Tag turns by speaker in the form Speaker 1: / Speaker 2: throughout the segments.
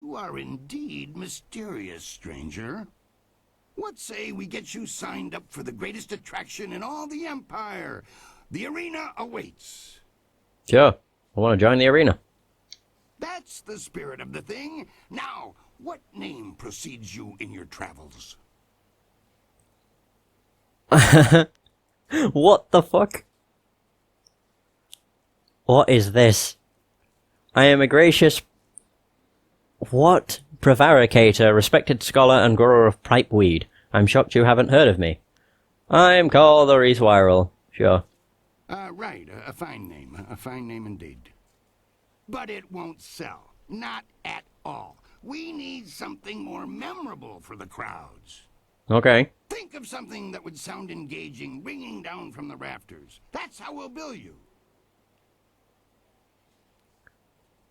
Speaker 1: You are indeed mysterious, stranger. What say we get you signed up for the greatest attraction in all the Empire? The arena awaits.
Speaker 2: Sure. I want to join the arena.
Speaker 1: That's the spirit of the thing. Now, what name precedes you in your travels?
Speaker 2: What the fuck? What is this? I am a gracious... What? Prevaricator, respected scholar and grower of pipeweed. I'm shocked you haven't heard of me. I'm called the Reeswirl. Sure.
Speaker 1: Right. A fine name. A fine name indeed. But it won't sell. Not at all. We need something more memorable for the crowds.
Speaker 2: Okay.
Speaker 1: Think of something that would sound engaging, ringing down from the rafters. That's how we'll bill you.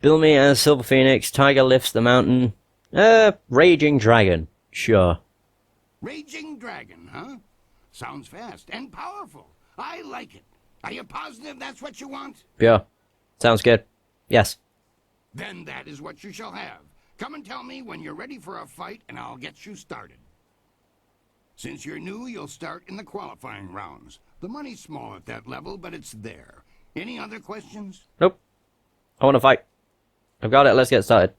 Speaker 2: Bill me as Silver Phoenix, Tiger lifts the mountain. Raging Dragon. Sure.
Speaker 1: Raging Dragon, huh? Sounds fast and powerful. I like it. Are you positive that's what you want?
Speaker 2: Yeah. Sounds good. Yes.
Speaker 1: Then that is what you shall have. Come and tell me when you're ready for a fight and I'll get you started. Since you're new, you'll start in the qualifying rounds. The money's small at that level, but it's there. Any other questions?
Speaker 2: Nope. I want to fight. I've got it. Let's get started.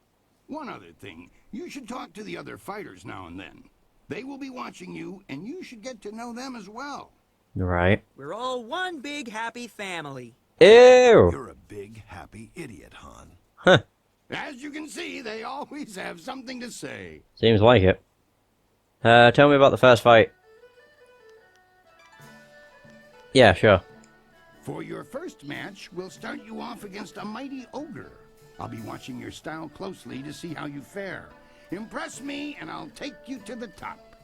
Speaker 1: One other thing. You should talk to the other fighters now and then. They will be watching you, and you should get to know them as well.
Speaker 2: Right.
Speaker 3: We're all one big happy family.
Speaker 2: Ew!
Speaker 4: You're a big, happy idiot, Han.
Speaker 2: Huh.
Speaker 1: As you can see, they always have something to say.
Speaker 2: Seems like it. Tell me about the first fight. Yeah, sure.
Speaker 1: For your first match, we'll start you off against a mighty ogre. I'll be watching your style closely to see how you fare. Impress me, and I'll take you to the top.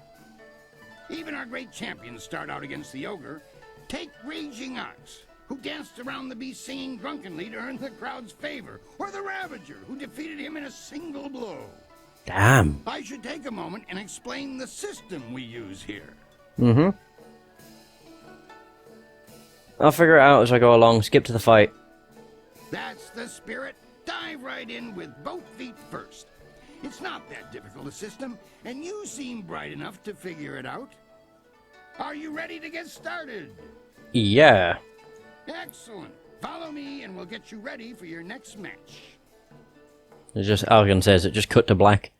Speaker 1: Even our great champions start out against the ogre. Take Raging Ox, who danced around the beast singing drunkenly to earn the crowd's favor, or the Ravager, who defeated him in a single blow.
Speaker 2: Damn.
Speaker 1: I should take a moment and explain the system we use here.
Speaker 2: Mm-hmm. I'll figure it out as I go along. Skip to the fight.
Speaker 1: That's the spirit. Dive right in with both feet first. It's not that difficult a system, and you seem bright enough to figure it out. Are you ready to get started?
Speaker 2: Yeah.
Speaker 1: Excellent. Follow me, and we'll get you ready for your next match.
Speaker 2: It's just, Algan says, it just cut to black.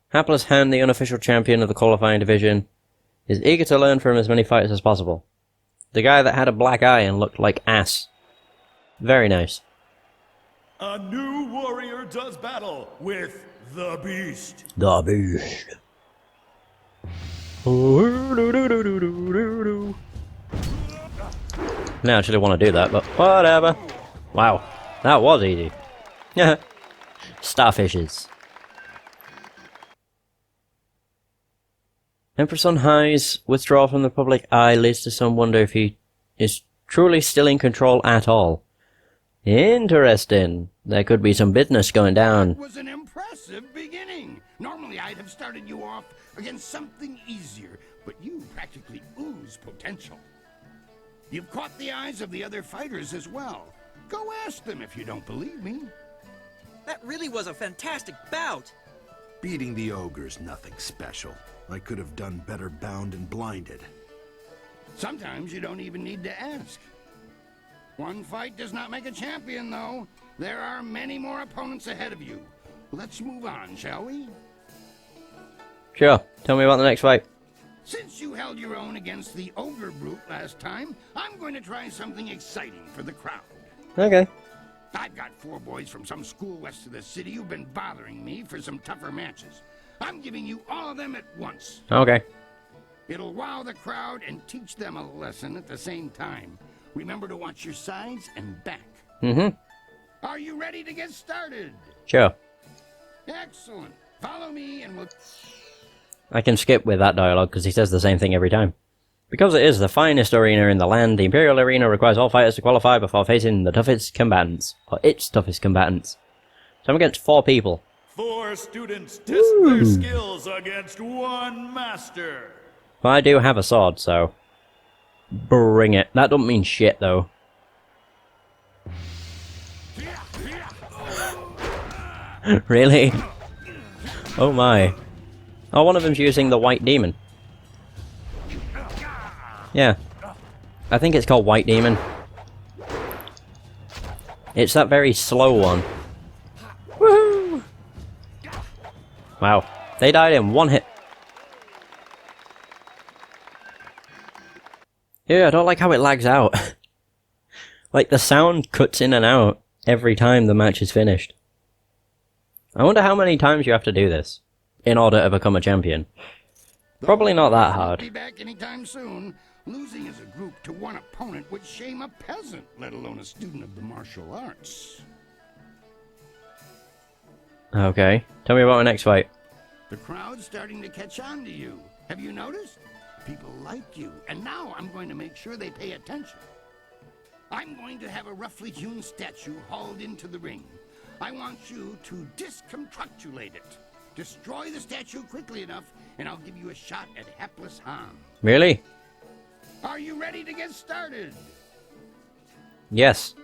Speaker 2: Hapless Han, the unofficial champion of the qualifying division, is eager to learn from as many fighters as possible. The guy that had a black eye and looked like ass. Very nice.
Speaker 5: A new warrior does battle with the Beast.
Speaker 2: The Beast. Now I actually want to do that, but whatever. Wow, that was easy. Starfishes. Empress on High's withdrawal from the public eye leads to some wonder if he is truly still in control at all. Interesting. There could be some business going down.
Speaker 1: It was an impressive beginning. Normally I'd have started you off against something easier, but you practically ooze potential. You've caught the eyes of the other fighters as well. Go ask them if you don't believe me.
Speaker 3: That really was a fantastic bout.
Speaker 4: Beating the ogre's nothing special. I could have done better bound and blinded.
Speaker 1: Sometimes you don't even need to ask. One fight does not make a champion, though. There are many more opponents ahead of you. Let's move on, shall we?
Speaker 2: Sure. Tell me about the next fight.
Speaker 1: Since you held your own against the ogre brute last time, I'm going to try something exciting for the crowd.
Speaker 2: Okay.
Speaker 1: I've got 4 boys from some school west of the city who've been bothering me for some tougher matches. I'm giving you all of them at once.
Speaker 2: Okay.
Speaker 1: It'll wow the crowd and teach them a lesson at the same time. Remember to watch your sides and back.
Speaker 2: Mm-hmm.
Speaker 1: Are you ready to get started?
Speaker 2: Sure.
Speaker 1: Excellent. Follow me and we'll...
Speaker 2: I can skip with that dialogue because he says the same thing every time. Because it is the finest arena in the land, the Imperial Arena requires all fighters to qualify before facing the toughest combatants. Or its toughest combatants. So I'm against 4 people.
Speaker 5: 4 students test their skills against 1 master.
Speaker 2: Well, I do have a sword, so... Bring it. That don't mean shit, though. Really? Oh my. Oh, one of them's using the white demon. Yeah. I think it's called White Demon. It's that very slow one. Woohoo! Wow. They died in one hit. Yeah, I don't like how it lags out. Like, the sound cuts in and out every time the match is finished. I wonder how many times you have to do this in order to become a champion. Probably not that hard.
Speaker 1: Be back anytime soon. Losing as a group to one opponent would shame a peasant, let alone a student of the martial arts.
Speaker 2: Okay, tell me about my next fight.
Speaker 1: The crowd's starting to catch on to you. Have you noticed? People like you, and now I'm going to make sure they pay attention. I'm going to have a roughly hewn statue hauled into the ring. I want you to disconstructulate it. Destroy the statue quickly enough, and I'll give you a shot at hapless Han.
Speaker 2: Really?
Speaker 1: Are you ready to get started?
Speaker 2: Yes.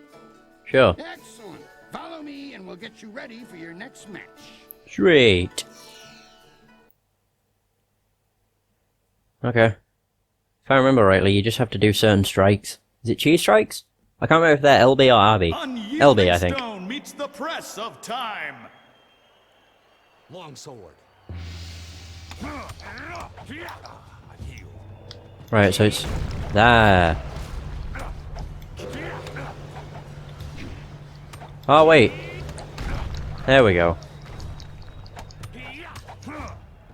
Speaker 2: Sure.
Speaker 1: Excellent. Follow me, and we'll get you ready for your next match.
Speaker 2: Sweet. Okay. If I remember rightly, you just have to do certain strikes. Is it cheese strikes? I can't remember if they're LB or RB. LB, I think.
Speaker 5: Stone meets the press of time.
Speaker 6: Longsword.
Speaker 2: Right, so it's there. Oh, wait. There we go.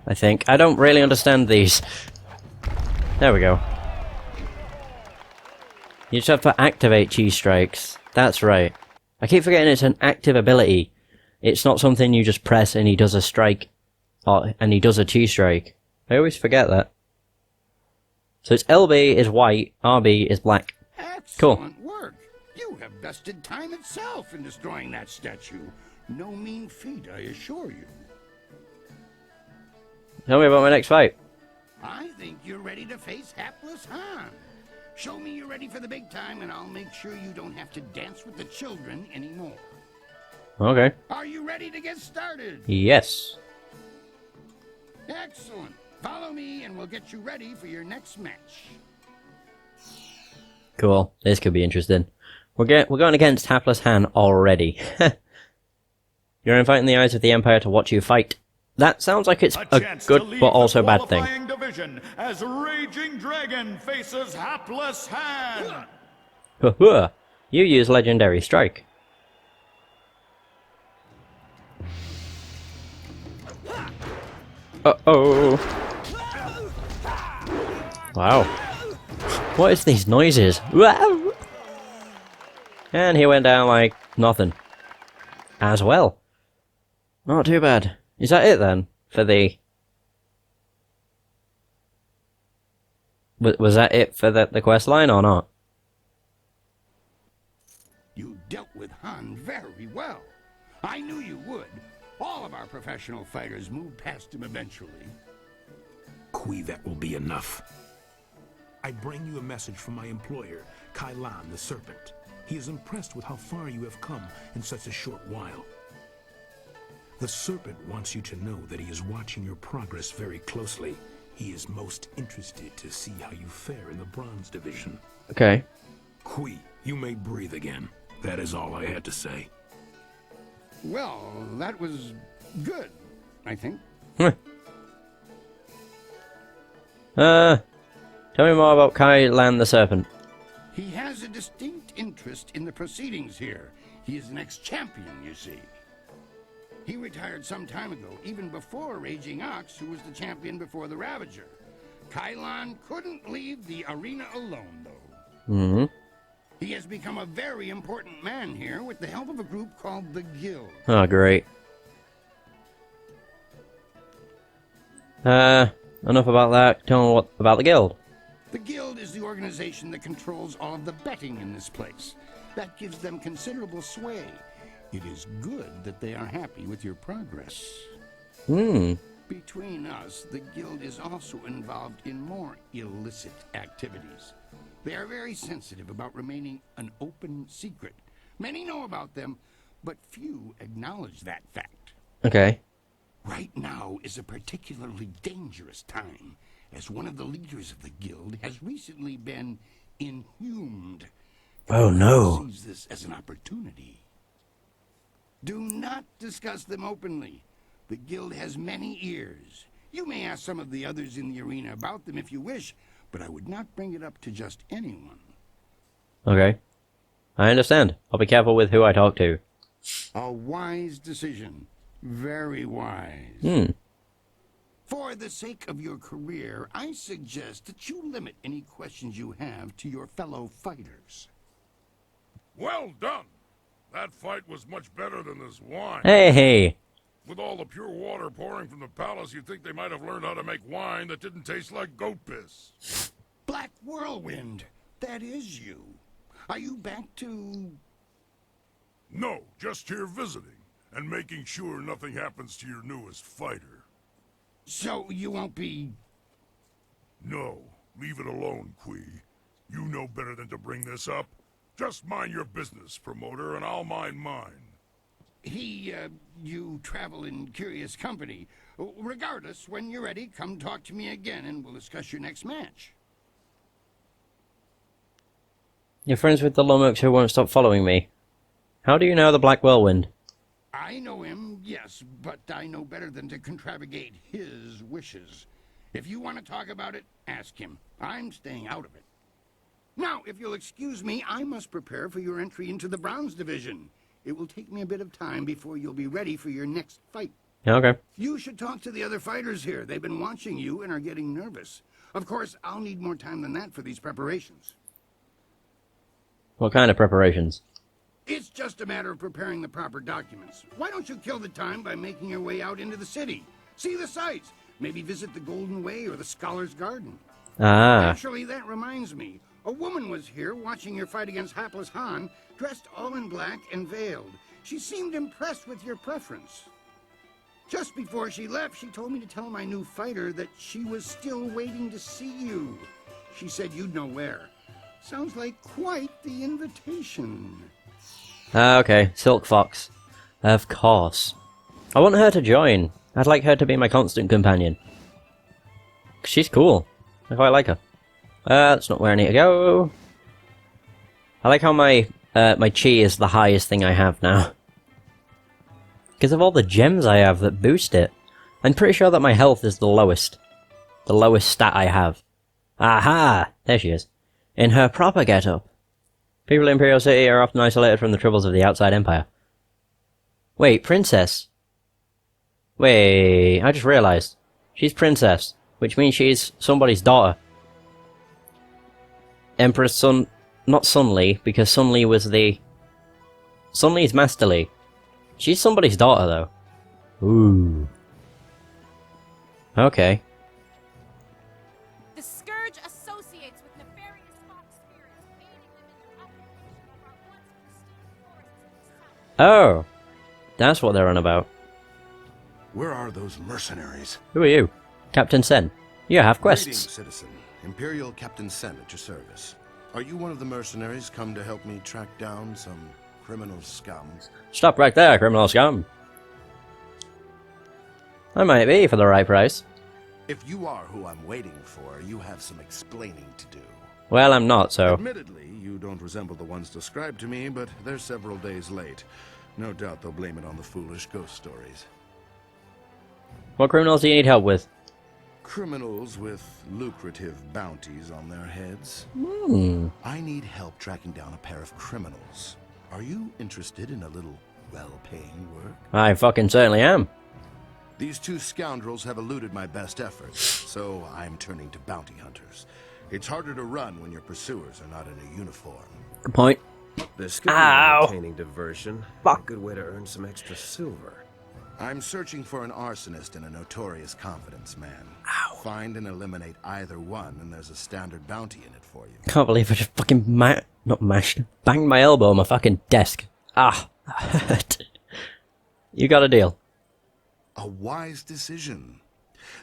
Speaker 2: I think. I don't really understand these. There we go. You just have to activate cheese strikes. That's right. I keep forgetting it's an active ability. It's not something you just press and he does a strike. And he does a cheese strike. I always forget that. So it's LB is white, RB is black.
Speaker 1: Excellent work. You have bested time itself in destroying that statue. No mean feat, I assure you.
Speaker 2: Tell me about my next fight.
Speaker 1: I think you're ready to face hapless Han. Show me you're ready for the big time, and I'll make sure you don't have to dance with the children anymore.
Speaker 2: Okay.
Speaker 1: Are you ready to get started?
Speaker 2: Yes.
Speaker 1: Excellent. Follow me, and we'll get you ready for your next match.
Speaker 2: Cool. This could be interesting. We're going against hapless Han already. You're inviting the eyes of the Empire to watch you fight. That sounds like it's a good but also bad thing.
Speaker 5: Division as Raging Dragon faces hapless Han.
Speaker 2: You use Legendary Strike. Uh-oh. Wow. What is these noises? And he went down like nothing. As well. Not too bad. Is that it then? For the... Was that it for the quest line or not?
Speaker 1: You dealt with Han very well. I knew you would. All of our professional fighters move past him eventually.
Speaker 4: Kui, that will be enough. I bring you a message from my employer, Kai Lan the Serpent. He is impressed with how far you have come in such a short while. The Serpent wants you to know that he is watching your progress very closely. He is most interested to see how you fare in the Bronze Division.
Speaker 2: Okay.
Speaker 4: Kui, you may breathe again. That is all I had to say.
Speaker 1: Well, that was good, I think.
Speaker 2: Tell me more about Kai Lan the Serpent.
Speaker 1: He has a distinct interest in the proceedings here. He is an ex-champion, you see. He retired some time ago, even before Raging Ox, who was the champion before the Ravager. Kai Lan couldn't leave the arena alone, though.
Speaker 2: Mm-hmm.
Speaker 1: He has become a very important man here with the help of a group called the Guild.
Speaker 2: Oh, great. Enough about that. Tell me what about the Guild.
Speaker 1: The Guild is the organization that controls all of the betting in this place. That gives them considerable sway. It is good that they are happy with your progress. Between us, the Guild is also involved in more illicit activities. They are very sensitive about remaining an open secret. Many know about them, but few acknowledge that fact.
Speaker 2: Okay.
Speaker 1: Right now is a particularly dangerous time, as one of the leaders of the guild has recently been inhumed.
Speaker 2: Oh no.
Speaker 1: Sees this as an opportunity. Do not discuss them openly. The guild has many ears. You may ask some of the others in the arena about them if you wish, but I would not bring it up to just anyone.
Speaker 2: Okay. I understand. I'll be careful with who I talk to.
Speaker 1: A wise decision. Very wise. For the sake of your career, I suggest that you limit any questions you have to your fellow fighters.
Speaker 6: Well done! That fight was much better than this wine.
Speaker 2: Hey!
Speaker 6: With all the pure water pouring from the palace, you'd think they might have learned how to make wine that didn't taste like goat piss.
Speaker 1: Black Whirlwind, that is you. Are you back to...
Speaker 6: No, just here visiting, and making sure nothing happens to your newest fighter.
Speaker 1: So you won't be...
Speaker 6: No, leave it alone, Kui. You know better than to bring this up. Just mind your business, promoter, and I'll mind mine.
Speaker 1: You travel in curious company. Regardless, when you're ready, come talk to me again and we'll discuss your next match.
Speaker 2: You're friends with the Lummox who won't stop following me. How do you know the Black Whirlwind?
Speaker 1: I know him, yes, but I know better than to contravigate his wishes. If you want to talk about it, ask him. I'm staying out of it. Now, if you'll excuse me, I must prepare for your entry into the Bronze Division. It will take me a bit of time before you'll be ready for your next fight.
Speaker 2: Okay.
Speaker 1: You should talk to the other fighters here. They've been watching you and are getting nervous. Of course, I'll need more time than that for these preparations.
Speaker 2: What kind of preparations?
Speaker 1: It's just a matter of preparing the proper documents. Why don't you kill the time by making your way out into the city? See the sights. Maybe visit the Golden Way or the Scholar's Garden.
Speaker 2: Ah.
Speaker 1: Actually, that reminds me. A woman was here watching your fight against Hapless Han, dressed all in black and veiled. She seemed impressed with your preference. Just before she left, she told me to tell my new fighter that she was still waiting to see you. She said you'd know where. Sounds like quite the invitation.
Speaker 2: Ah, okay. Silk Fox. Of course. I want her to join. I'd like her to be my constant companion. She's cool. I quite like her. That's not where I need to go. I like how my my chi is the highest thing I have now. Because of all the gems I have that boost it. I'm pretty sure that my health is the lowest. The lowest stat I have. Aha! There she is. In her proper getup. People in Imperial City are often isolated from the troubles of the outside empire. Wait, princess? Wait, I just realised. She's princess, which means she's somebody's daughter. Empress Sun... not Sun Li, because Sun Li was the... Sun Li's Master Li. She's somebody's daughter, though. Ooh. Okay.
Speaker 7: The Scourge associates with nefarious fox spirits, aiding them in their operation of our once pristine forests in the south.
Speaker 2: Oh. That's what they're on about.
Speaker 8: Where are those mercenaries?
Speaker 2: Who are you? Captain Sen. You have
Speaker 8: Greetings,
Speaker 2: quests.
Speaker 8: citizen. Imperial Captain Sen at your service. Are you one of the mercenaries come to help me track down some criminal scum?
Speaker 2: Stop right there, criminal scum. I might be for the right price.
Speaker 8: If you are who I'm waiting for, you have some explaining to do.
Speaker 2: Well, I'm not, so...
Speaker 8: Admittedly, you don't resemble the ones described to me, but they're several days late. No doubt they'll blame it on the foolish ghost stories.
Speaker 2: What criminals do you need help with?
Speaker 8: Criminals with lucrative bounties on their heads. I need help tracking down a pair of criminals. Are you interested in a little well-paying work?
Speaker 2: I fucking certainly am.
Speaker 8: These two scoundrels have eluded my best efforts, so I'm turning to bounty hunters. It's harder to run when your pursuers are not in a uniform.
Speaker 2: Good point.
Speaker 9: This could be
Speaker 2: Ow.
Speaker 9: an entertaining diversion. A good way to earn some extra silver.
Speaker 8: I'm searching for an arsonist and a notorious confidence man. Find and eliminate either one, and there's a standard bounty in it for you.
Speaker 2: Can't believe I just fucking banged my elbow on my fucking desk. Ah, that hurt. You got a deal.
Speaker 8: A wise decision.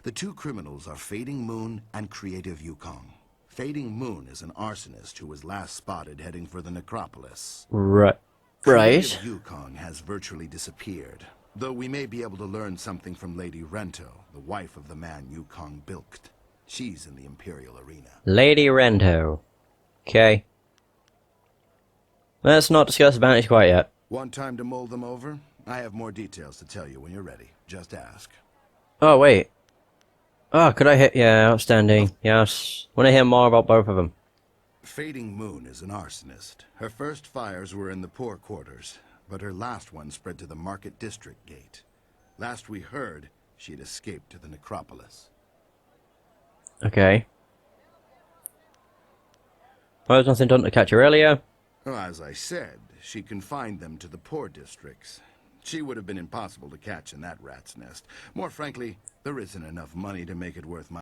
Speaker 8: The two criminals are Fading Moon and Creative Yukong. Fading Moon is an arsonist who was last spotted heading for the necropolis.
Speaker 2: Right.
Speaker 8: Creative Yukong has virtually disappeared. Though we may be able to learn something from Lady Rento, the wife of the man Yukong bilked. She's in the Imperial arena.
Speaker 2: Lady Rento. Okay. Let's not discuss bounties quite yet.
Speaker 8: Want time to mull them over? I have more details to tell you when you're ready. Just ask.
Speaker 2: Oh, wait. Oh, could I hit? Yeah, outstanding. Yes. Want to hear more about both of them.
Speaker 8: Fading Moon is an arsonist. Her first fires were in the poor quarters, but her last one spread to the Market District Gate. Last we heard, she'd escaped to the necropolis.
Speaker 2: Okay. Why was nothing done to catch her earlier?
Speaker 8: Well, as I said, she confined them to the poor districts. She would have been impossible to catch in that rat's nest. More frankly, there isn't enough money to make it worth my